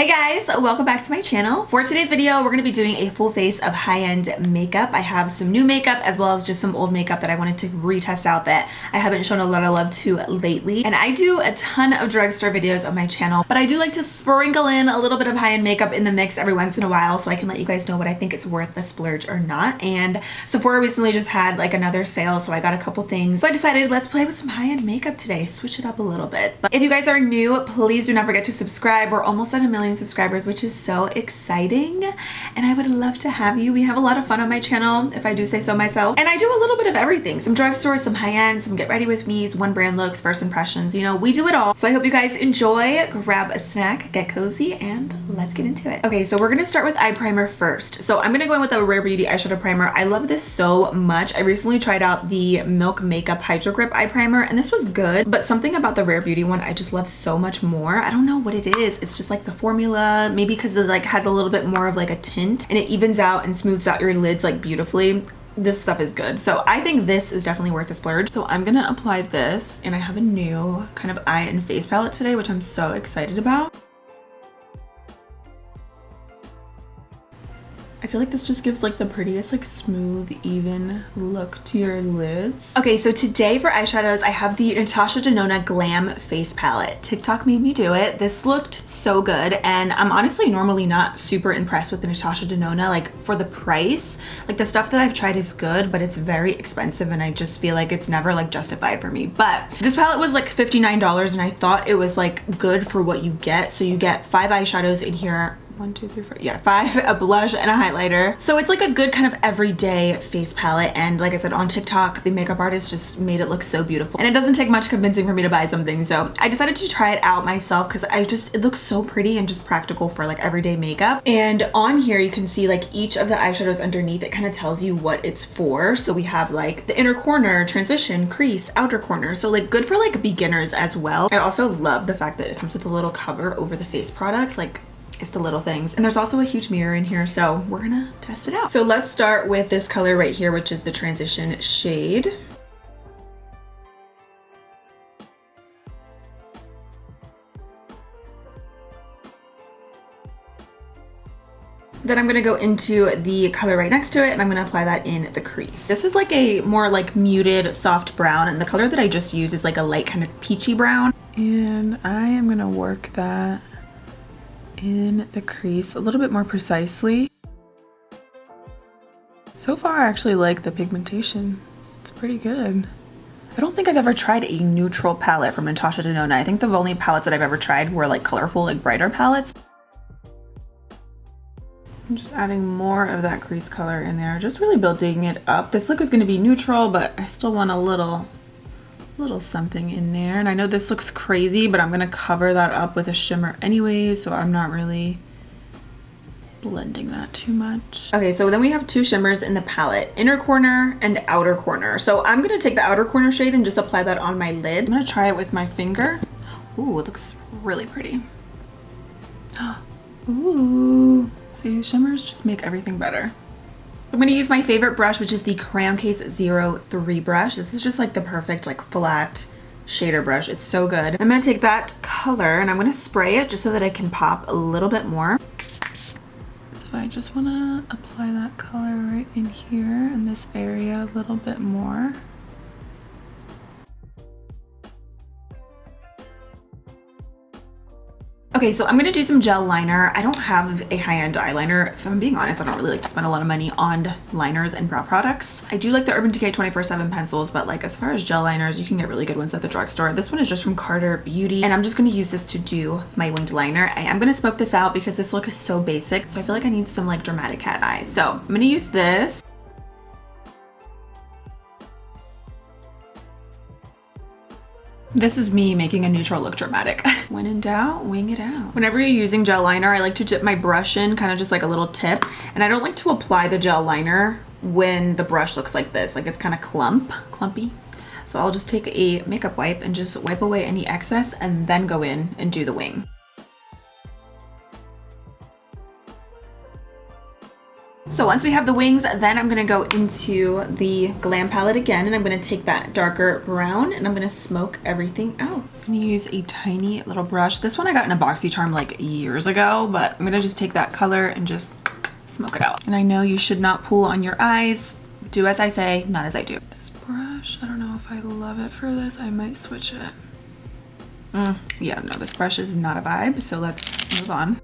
Hey guys, welcome back to my channel. For today's video, we're going to be doing a full face of high-end makeup. I have some new makeup as well as just some old makeup that I wanted to retest out that I haven't shown a lot of love to lately. And I do a ton of drugstore videos on my channel, but I do like to sprinkle in a little bit of high-end makeup in the mix every once in a while so I can let you guys know what I think is worth the splurge or not. And Sephora recently just had like another sale, so I got a couple things. So I decided let's play with some high-end makeup today, switch it up a little bit. But if you guys are new, please do not forget to subscribe. We're almost at 1 million subscribers, which is so exciting, and I would love to have you. We have a lot of fun on my channel, if I do say so myself, and I do a little bit of everything. Some drugstore, some high-end, some get ready with me's, one brand looks, first impressions, you know, we do it all. So I hope you guys enjoy, grab a snack, get cozy, and let's get into it. Okay, so we're gonna start with eye primer first. So I'm gonna go in with a Rare Beauty eyeshadow primer. I love this so much. I recently tried out the Milk Makeup Hydro Grip eye primer, and this was good, but something about the Rare Beauty one I just love so much more. I don't know what it is. It's just like the formula, maybe because it like has a little bit more of like a tint and it evens out and smooths out your lids like beautifully. This stuff is good. So I think this is definitely worth the splurge. So I'm gonna apply this, and I have a new kind of eye and face palette today, which I'm so excited about. I feel like this just gives like the prettiest like smooth even look to your lids. Okay, so today for eyeshadows I have the Natasha Denona Glam face palette. TikTok made me do it. This looked so good, and I'm honestly normally not super impressed with the Natasha Denona, like for the price. Like the stuff that I've tried is good, but it's very expensive and I just feel like it's never like justified for me. But this palette was like $59 and I thought it was like good for what you get. So you get 5 eyeshadows in here. 1, 2, 3, 4, yeah, 5, a blush and a highlighter. So it's like a good kind of everyday face palette, and like I said, on TikTok the makeup artist just made it look so beautiful, and it doesn't take much convincing for me to buy something. So I decided to try it out myself because it looks so pretty and just practical for like everyday makeup. And on here you can see like each of the eyeshadows underneath, it kind of tells you what it's for. So we have like the inner corner, transition, crease, outer corner, so like good for like beginners as well. I also love the fact that it comes with a little cover over the face products. Like, it's the little things. And there's also a huge mirror in here, so we're gonna test it out. So let's start with this color right here, which is the transition shade. Then I'm gonna go into the color right next to it, and I'm gonna apply that in the crease. This is like a more like muted soft brown, and the color that I just used is like a light kind of peachy brown. And I am gonna work that in the crease a little bit more precisely. So far I actually like the pigmentation. It's pretty good. I don't think I've ever tried a neutral palette from Natasha Denona. I think the only palettes that I've ever tried were like colorful, like brighter palettes. I'm just adding more of that crease color in there, just really building it up. This look is going to be neutral, but I still want a little something in there. And I know this looks crazy, but I'm gonna cover that up with a shimmer anyway, so I'm not really blending that too much. Okay, so then we have 2 shimmers in the palette, inner corner and outer corner. So I'm gonna take the outer corner shade and just apply that on my lid. I'm gonna try it with my finger. Ooh, it looks really pretty. Ooh, see, shimmers just make everything better. I'm gonna use my favorite brush, which is the Crayon Case 03 brush. This is just like the perfect like flat shader brush. It's so good. I'm gonna take that color and I'm gonna spray it just so that I can pop a little bit more. So I just wanna apply that color right in here in this area a little bit more. Okay, so I'm gonna do some gel liner. I don't have a high-end eyeliner. If I'm being honest, I don't really like to spend a lot of money on liners and brow products. I do like the Urban Decay 24/7 pencils, but like as far as gel liners, you can get really good ones at the drugstore. This one is just from Carter Beauty, and I'm just gonna use this to do my winged liner. I am gonna smoke this out because this look is so basic, so I feel like I need some like dramatic cat eyes. So I'm gonna use this. This is me making a neutral look dramatic. When in doubt, wing it out. Whenever you're using gel liner, I like to dip my brush in, kind of just like a little tip. And I don't like to apply the gel liner when the brush looks like this, like it's kind of clumpy. So I'll just take a makeup wipe and just wipe away any excess and then go in and do the wing. So once we have the wings, then I'm gonna go into the Glam palette again, and I'm gonna take that darker brown and I'm gonna smoke everything out. I'm gonna use a tiny little brush. This one I got in a BoxyCharm like years ago, but I'm gonna just take that color and just smoke it out. And I know you should not pull on your eyes. Do as I say, not as I do. This brush, I don't know if I love it for this. I might switch it. Yeah, no, this brush is not a vibe, so let's move on.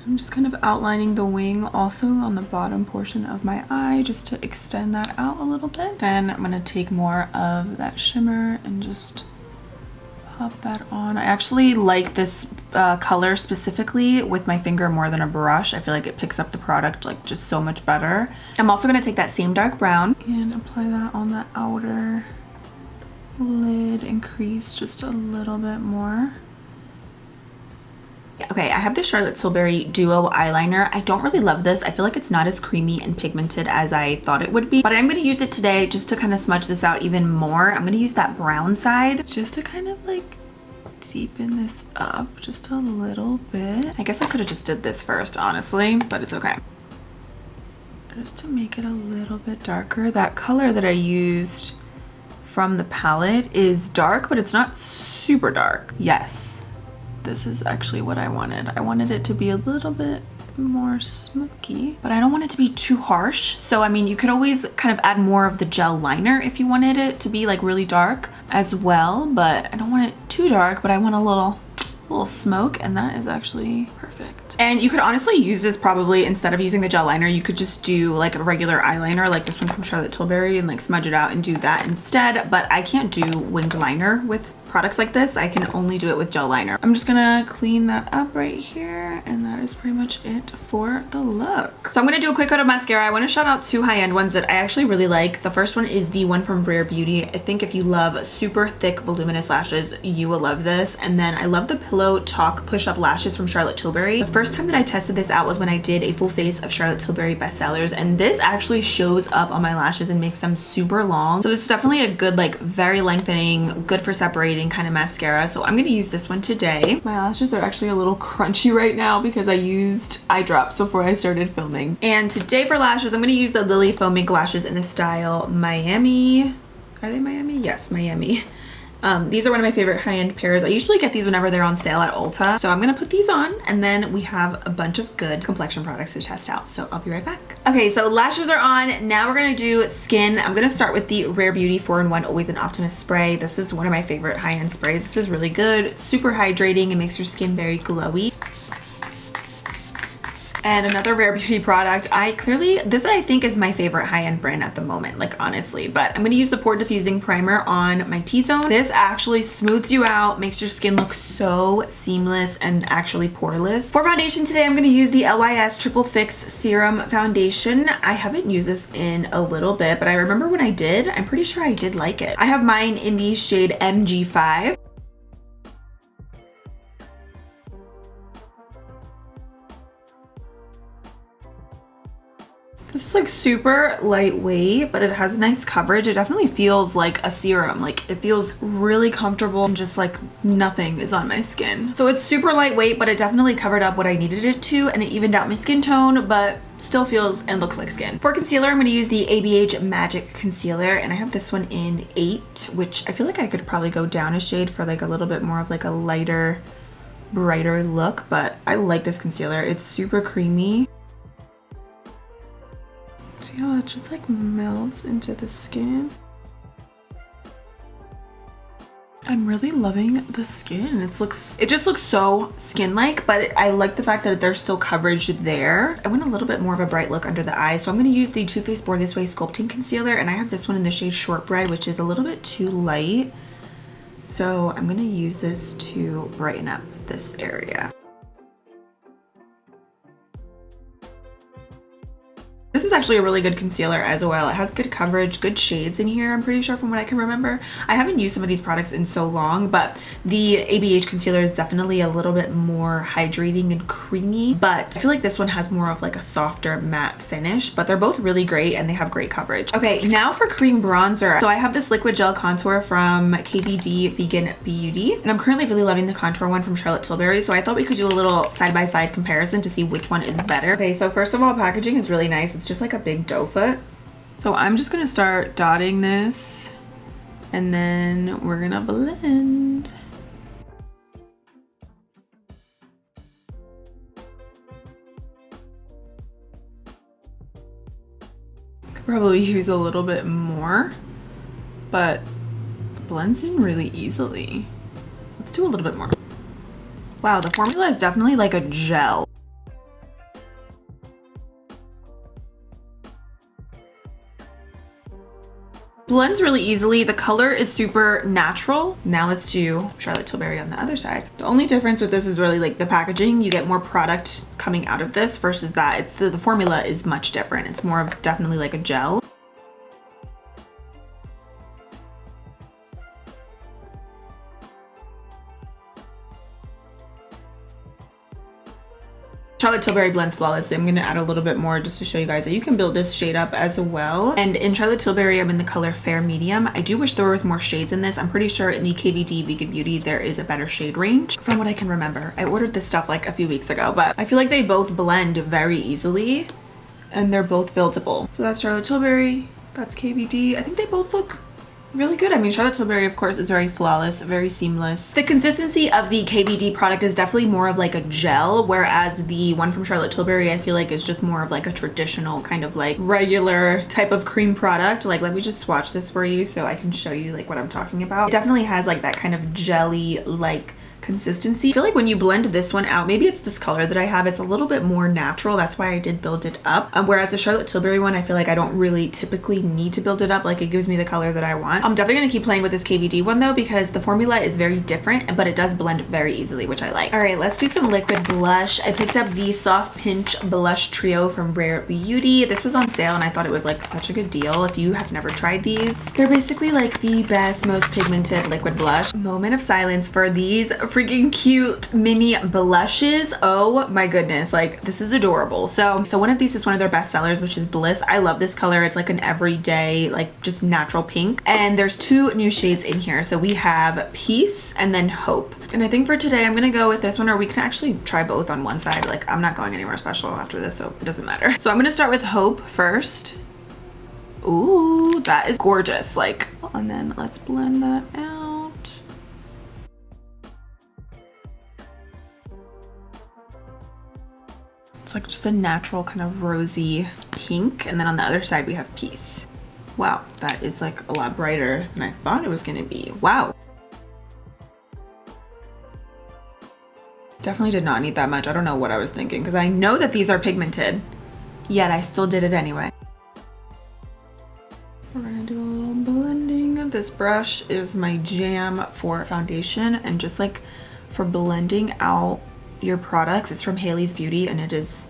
I'm just kind of outlining the wing also on the bottom portion of my eye just to extend that out a little bit. Then I'm gonna take more of that shimmer and just pop that on. I actually like this color specifically with my finger more than a brush. I feel like it picks up the product like just so much better. I'm also gonna take that same dark brown and apply that on the outer lid and crease just a little bit more. Okay, I have the Charlotte Tilbury Duo eyeliner. I don't really love this. I feel like it's not as creamy and pigmented as I thought it would be, but I'm gonna use it today just to kind of smudge this out even more. I'm gonna use that brown side just to kind of like deepen this up just a little bit. I guess I could have just did this first, honestly, but it's okay. Just to make it a little bit darker. That color that I used from the palette is dark, but it's not super dark. Yes. This is actually what I wanted. I wanted it to be a little bit more smoky, but I don't want it to be too harsh. So, I mean, you could always kind of add more of the gel liner if you wanted it to be like really dark as well, but I don't want it too dark, but I want a little smoke, and that is actually perfect. And you could honestly use this probably instead of using the gel liner. You could just do like a regular eyeliner like this one from Charlotte Tilbury and like smudge it out and do that instead, but I can't do winged liner with products like this. I can only do it with gel liner. I'm just gonna clean that up right here, and that is pretty much it for the look. So I'm gonna do a quick coat of mascara. I want to shout out two high-end ones that I actually really like. The first one is the one from Rare Beauty. I think if you love super thick voluminous lashes, you will love this. And then I love the Pillow Talk push-up lashes from Charlotte Tilbury. The first time that I tested this out was when I did a full face of Charlotte Tilbury bestsellers, and this actually shows up on my lashes and makes them super long. So this is definitely a good, like very lengthening, good for separating kind of mascara. So I'm gonna use this one today. My lashes are actually a little crunchy right now because I used eye drops before I started filming. And today for lashes, I'm gonna use the Lily Foam Mink lashes in the style Miami. Are they Miami? Yes, Miami. These are one of my favorite high-end pairs. I usually get these whenever they're on sale at Ulta. So I'm gonna put these on, and then we have a bunch of good complexion products to test out. So I'll be right back. Okay, so lashes are on. Now we're gonna do skin. I'm gonna start with the Rare Beauty 4-in-1 Always an Optimist spray. This is one of my favorite high-end sprays. This is really good. It's super hydrating. It makes your skin very glowy. And another Rare Beauty product. This I think is my favorite high-end brand at the moment, like honestly, but I'm gonna use the Pore Diffusing Primer on my T-zone. This actually smooths you out, makes your skin look so seamless and actually poreless. For foundation today, I'm gonna use the LYS Triple Fix Serum Foundation. I haven't used this in a little bit, but I remember when I did, I'm pretty sure I did like it. I have mine in the shade MG5. This is like super lightweight, but it has nice coverage. It definitely feels like a serum. Like it feels really comfortable and just like nothing is on my skin. So it's super lightweight, but it definitely covered up what I needed it to, and it evened out my skin tone, but still feels and looks like skin. For concealer, I'm gonna use the ABH Magic Concealer, and I have this one in 8, which I feel like I could probably go down a shade for like a little bit more of like a lighter, brighter look, but I like this concealer. It's super creamy. See how it just like melts into the skin? I'm really loving the skin. It just looks so skin-like, but I like the fact that there's still coverage there. I want a little bit more of a bright look under the eyes, so I'm gonna use the Too Faced Born This Way Sculpting Concealer, and I have this one in the shade Shortbread, which is a little bit too light. So I'm gonna use this to brighten up this area. This is actually a really good concealer as well. It has good coverage, good shades in here, I'm pretty sure from what I can remember. I haven't used some of these products in so long, but the ABH concealer is definitely a little bit more hydrating and creamy, but I feel like this one has more of like a softer matte finish, but they're both really great and they have great coverage. Okay, now for cream bronzer. So I have this liquid gel contour from Kbd Vegan Beauty, and I'm currently really loving the contour one from Charlotte Tilbury, so I thought we could do a little side-by-side comparison to see which one is better. Okay, so first of all, packaging is really nice. It's just like a big doe foot. So I'm just gonna start dotting this, and then we're gonna blend. Could probably use a little bit more, but it blends in really easily. Let's do a little bit more. Wow, the formula is definitely like a gel. Blends really easily. The color is super natural. Now let's do Charlotte Tilbury on the other side. The only difference with this is really like the packaging. You get more product coming out of this versus that. It's the formula is much different. It's more of definitely like a gel. Charlotte Tilbury blends flawlessly. I'm gonna add a little bit more just to show you guys that you can build this shade up as well. And in Charlotte Tilbury, I'm in the color Fair Medium. I do wish there was more shades in this. I'm pretty sure in the Kbd Vegan Beauty, there is a better shade range from what I can remember. I ordered this stuff like a few weeks ago, but I feel like they both blend very easily and they're both buildable. So that's Charlotte Tilbury, that's Kbd. I think they both look really good. I mean, Charlotte Tilbury, of course, is very flawless, very seamless. The consistency of the Kbd product is definitely more of like a gel, whereas the one from Charlotte Tilbury, I feel like is just more of like a traditional kind of like regular type of cream product. Like, let me just swatch this for you so I can show you like what I'm talking about. It definitely has like that kind of jelly like consistency. I feel like when you blend this one out, maybe it's this color that I have, it's a little bit more natural. That's why I did build it up. Whereas the Charlotte Tilbury one, I feel like I don't really typically need to build it up. Like, it gives me the color that I want. I'm definitely gonna keep playing with this Kbd one though, because the formula is very different, but it does blend very easily, which I like. All right, let's do some liquid blush. I picked up the Soft Pinch Blush Trio from Rare Beauty. This was on sale and I thought it was like such a good deal. If you have never tried these, they're basically like the best, most pigmented liquid blush. Moment of silence for these freaking cute mini blushes. Oh my goodness, like this is adorable. So one of these is one of their best sellers, which is Bliss. I love this color. It's like an everyday, like just natural pink. And there's two new shades in here. So we have Peace and then Hope. And I think for today, I'm gonna go with this one, or we can actually try both on one side. Like, I'm not going anywhere special after this, so it doesn't matter. So I'm gonna start with Hope first. Ooh, that is gorgeous. Like, and then let's blend that out. It's like just a natural kind of rosy pink. And then on the other side, we have Peace. Wow, that is like a lot brighter than I thought it was gonna be. Wow. Definitely did not need that much. I don't know what I was thinking, because I know that these are pigmented, yet I still did it anyway. We're gonna do a little blending. This brush is my jam for foundation and just like for blending out your products. It's from Haley's Beauty and it is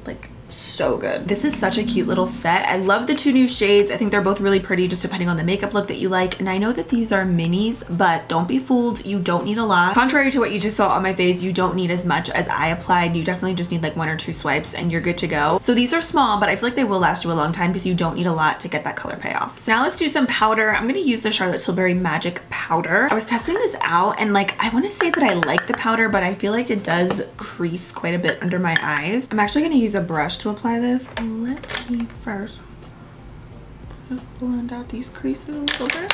like so good. This is such a cute little set. I love the two new shades. I think they're both really pretty, just depending on the makeup look that you like. And I know that these are minis, but don't be fooled. You don't need a lot. Contrary to what you just saw on my face, you don't need as much as I applied. You definitely just need like 1 or 2 swipes and you're good to go. So these are small, but I feel like they will last you a long time because you don't need a lot to get that color payoff. So now let's do some powder. I'm gonna use the Charlotte Tilbury Magic Powder. I was testing this out and like, I wanna say that I like the powder, but I feel like it does crease quite a bit under my eyes. I'm actually gonna use a brush to apply this. Let me first just blend out these creases a little bit.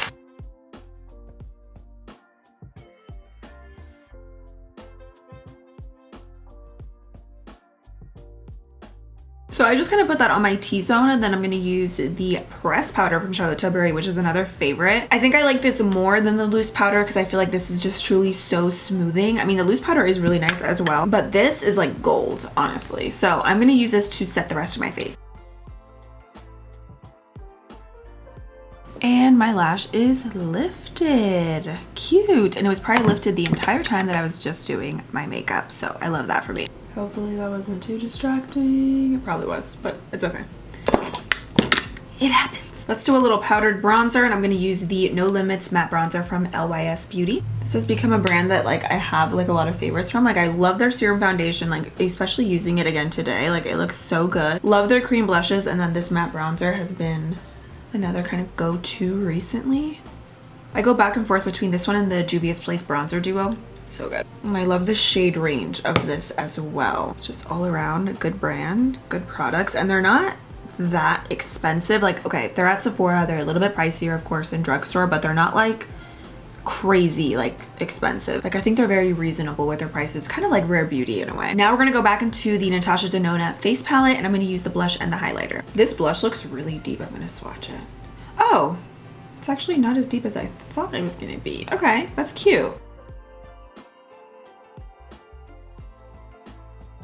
So I just kind of put that on my T-zone, and then I'm going to use the pressed powder from Charlotte Tilbury, which is another favorite. I think I like this more than the loose powder because I feel like this is just truly so smoothing. I mean, the loose powder is really nice as well, but this is like gold, honestly. So I'm going to use this to set the rest of my face. And my lash is lifted. Cute. And it was probably lifted the entire time that I was just doing my makeup. So I love that for me. Hopefully that wasn't too distracting. It probably was, but it's okay. It happens. Let's do a little powdered bronzer, and I'm going to use the No Limits matte bronzer from LYS Beauty. This has become a brand that like I have like a lot of favorites from. Like I love their serum foundation, like especially using it again today. Like it looks so good. Love their cream blushes, and then this matte bronzer has been another kind of go-to recently. I go back and forth between this one and the Juvia's Place bronzer duo. So good. And I love the shade range of this as well. It's just all around a good brand, good products, and they're not that expensive. Like, okay, they're at Sephora, they're a little bit pricier of course than drugstore, but they're not like crazy like expensive. Like I think they're very reasonable with their prices, kind of like Rare Beauty in a way. Now we're gonna go back into the Natasha Denona face palette, and I'm gonna use the blush and the highlighter. This blush looks really deep. I'm gonna swatch it. Oh, it's actually not as deep as I thought it was gonna be. Okay, that's cute.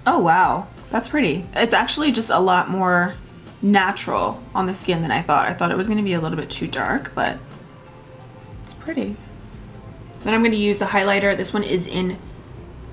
Oh wow, that's pretty. It's actually just a lot more natural on the skin than I thought. I thought it was going to be a little bit too dark, but it's pretty. Then I'm going to use the highlighter. This one is in,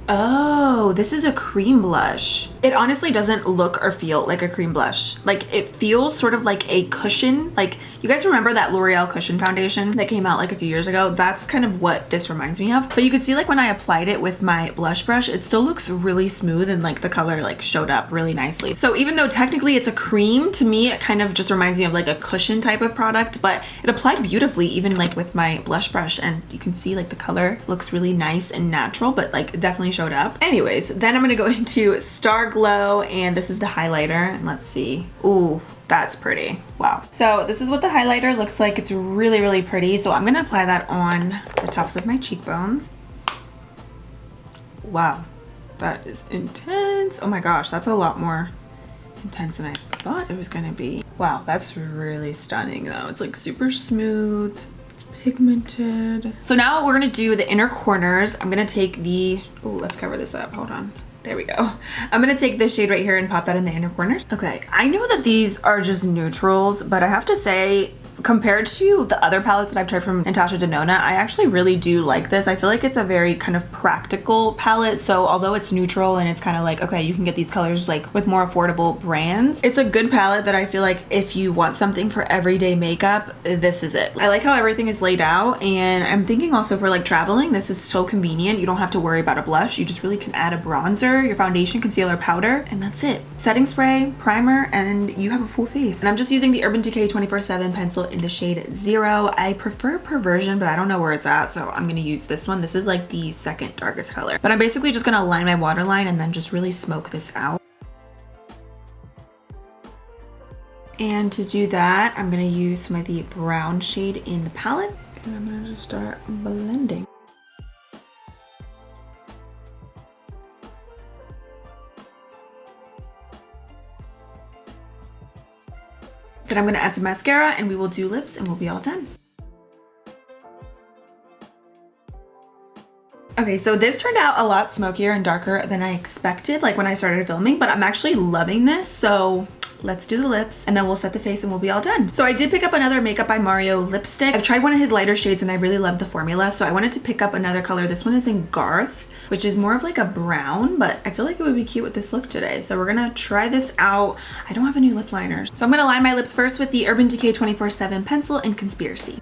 oh, this is a cream blush. It honestly doesn't look or feel like a cream blush. Like it feels sort of like a cushion. Like you guys remember that L'Oreal cushion foundation that came out like a few years ago? That's kind of what this reminds me of. But you could see like when I applied it with my blush brush, it still looks really smooth, and like the color like showed up really nicely. So even though technically it's a cream, to me it kind of just reminds me of like a cushion type of product, but it applied beautifully even like with my blush brush, and you can see like the color looks really nice and natural, but like definitely showed up. Anyways, then I'm gonna go into Star Glow, and this is the highlighter, and let's see. Ooh, that's pretty. Wow. So this is what the highlighter looks like. It's really, really pretty. So I'm gonna apply that on the tops of my cheekbones. Wow, that is intense. Oh my gosh, that's a lot more intense than I thought it was gonna be. Wow, that's really stunning though. It's like super smooth, it's pigmented. So now we're gonna do the inner corners. I'm gonna take the, oh, let's cover this up, hold on. There we go. I'm gonna take this shade right here and pop that in the inner corners. Okay, I know that these are just neutrals, but I have to say, compared to the other palettes that I've tried from Natasha Denona, I actually really do like this. I feel like it's a very kind of practical palette. So although it's neutral and it's kind of like, okay, you can get these colors like with more affordable brands, it's a good palette that I feel like if you want something for everyday makeup, this is it. I like how everything is laid out, and I'm thinking also for like traveling, this is so convenient. You don't have to worry about a blush. You just really can add a bronzer, your foundation, concealer, powder, and that's it. Setting spray, primer, and you have a full face. And I'm just using the Urban Decay 24/7 pencil in the shade 0. I prefer Perversion, but I don't know where it's at, so I'm gonna use this one. This is like the second darkest color. But I'm basically just gonna line my waterline and then just really smoke this out. And to do that, I'm gonna use some of the brown shade in the palette, and I'm gonna just start blending. Then I'm gonna add some mascara, and we will do lips, and we'll be all done. Okay, so this turned out a lot smokier and darker than I expected, like when I started filming, but I'm actually loving this, so let's do the lips, and then we'll set the face and we'll be all done. So I did pick up another Makeup by Mario lipstick. I've tried one of his lighter shades and I really loved the formula, so I wanted to pick up another color. This one is in Garth, which is more of like a brown, but I feel like it would be cute with this look today. So we're gonna try this out. I don't have a new lip liner, so I'm gonna line my lips first with the Urban Decay 24/7 pencil in Conspiracy.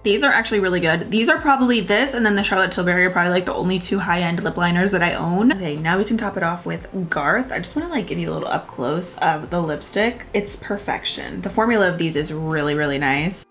These are actually really good. These are probably this and then the Charlotte Tilbury are probably like the only two high-end lip liners that I own. Okay, now we can top it off with Garth. I just want to like give you a little up close of the lipstick. It's perfection. The formula of these is really, really nice.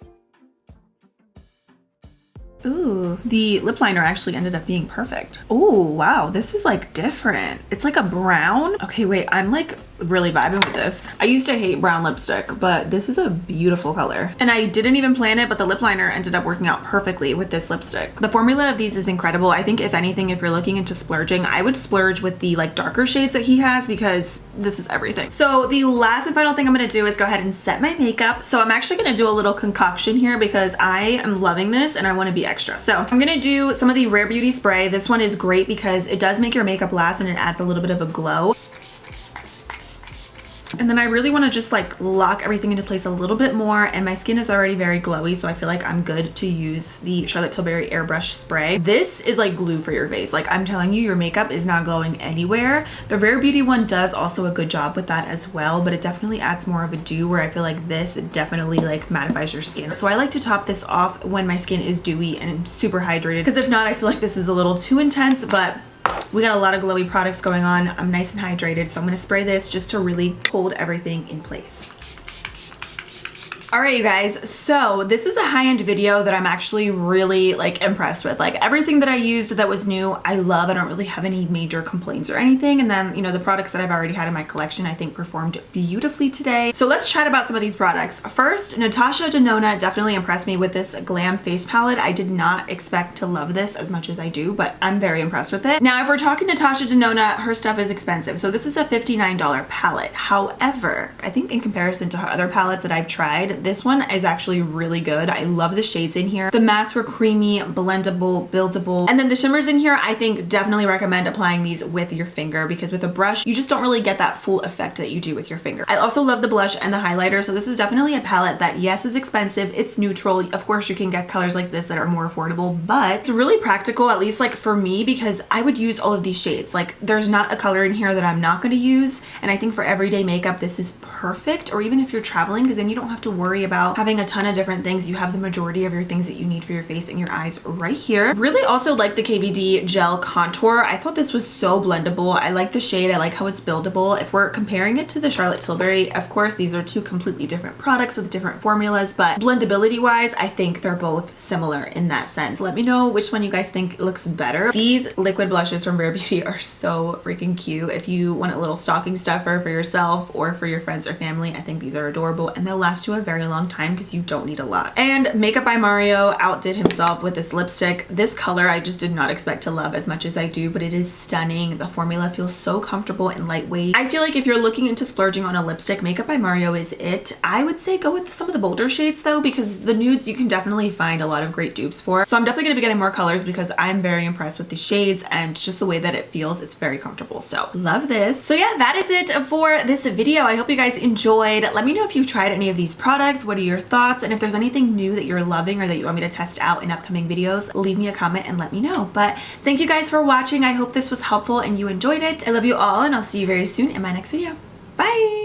Ooh, the lip liner actually ended up being perfect. Oh, wow, this is like different. It's like a brown. Okay, wait, I'm like really vibing with this. I used to hate brown lipstick, but this is a beautiful color. And I didn't even plan it, but the lip liner ended up working out perfectly with this lipstick. The formula of these is incredible. I think if anything, if you're looking into splurging, I would splurge with the like darker shades that he has because this is everything. So the last and final thing I'm gonna do is go ahead and set my makeup. So I'm actually gonna do a little concoction here because I am loving this and I wanna be extra. So I'm gonna do some of the Rare Beauty spray. This one is great because it does make your makeup last and it adds a little bit of a glow. And then I really want to just like lock everything into place a little bit more, and my skin is already very glowy, so I feel like I'm good to use the Charlotte Tilbury Airbrush spray. This is like glue for your face. Like, I'm telling you, your makeup is not going anywhere. The Rare Beauty one does also a good job with that as well, but it definitely adds more of a dew, where I feel like this definitely like mattifies your skin. So I like to top this off when my skin is dewy and super hydrated, because if not, I feel like this is a little too intense, but we got a lot of glowy products going on. I'm nice and hydrated, so I'm gonna spray this just to really hold everything in place. All right, you guys, so this is a high-end video that I'm actually really like impressed with. Like, everything that I used that was new, I love. I don't really have any major complaints or anything. And then, you know, the products that I've already had in my collection, I think performed beautifully today. So let's chat about some of these products. First, Natasha Denona definitely impressed me with this Glam face palette. I did not expect to love this as much as I do, but I'm very impressed with it. Now, if we're talking Natasha Denona, her stuff is expensive. So this is a $59 palette. However, I think in comparison to her other palettes that I've tried, this one is actually really good. I love the shades in here. The mattes were creamy, blendable, buildable. And then the shimmers in here, I think definitely recommend applying these with your finger, because with a brush, you just don't really get that full effect that you do with your finger. I also love the blush and the highlighter. So this is definitely a palette that, yes, is expensive. It's neutral. Of course, you can get colors like this that are more affordable, but it's really practical, at least like for me, because I would use all of these shades. Like, there's not a color in here that I'm not going to use. And I think for everyday makeup, this is perfect. Or even if you're traveling, because then you don't have to worry about having a ton of different things. You have the majority of your things that you need for your face and your eyes right here. Really also like the Kbd Gel Contour. I thought this was so blendable. I like the shade. I like how it's buildable. If we're comparing it to the Charlotte Tilbury, of course, these are two completely different products with different formulas, but blendability wise, I think they're both similar in that sense. Let me know which one you guys think looks better. These liquid blushes from Rare Beauty are so freaking cute. If you want a little stocking stuffer for yourself or for your friends or family, I think these are adorable, and they'll last you a very long time because you don't need a lot. And Makeup by Mario outdid himself with this lipstick. This color I just did not expect to love as much as I do, but it is stunning. The formula feels so comfortable and lightweight. I feel like if you're looking into splurging on a lipstick, Makeup by Mario is it. I would say go with some of the bolder shades though, because the nudes you can definitely find a lot of great dupes for. So I'm definitely gonna be getting more colors because I'm very impressed with the shades and just the way that it feels. It's very comfortable. So love this. So yeah, that is it for this video. I hope you guys enjoyed. Let me know if you've tried any of these products. What are your thoughts? And if there's anything new that you're loving or that you want me to test out in upcoming videos, leave me a comment and let me know. But thank you guys for watching. I hope this was helpful and you enjoyed it. I love you all, and I'll see you very soon in my next video. Bye!